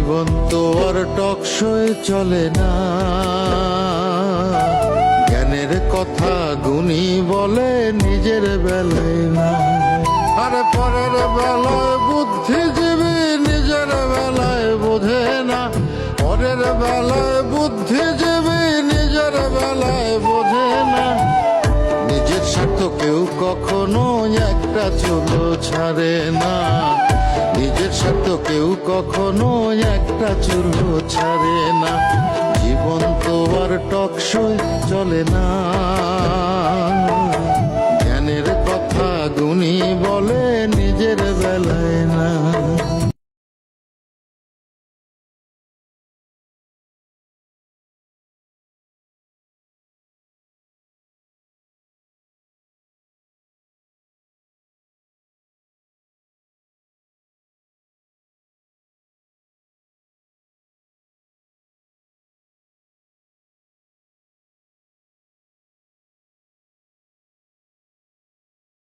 জীবন তো আর টকশই চলে না, জ্ঞানের কথা গুণী বলে নিজের বেলায় না। আরে পরের বেলায় বুদ্ধিজীবী নিজের বেলায় বোঝে না, পরের বেলায় বুদ্ধিজীবী নিজের বেলায় বোঝে না। নিজের স্বার্থ কেউ কখনো একটা চুলো ছাড়ে না, নিজের স্বার্থ কেউ কখনো একটা চুলো ছাড়ে না। জীবন তো আর টকশই চলে না।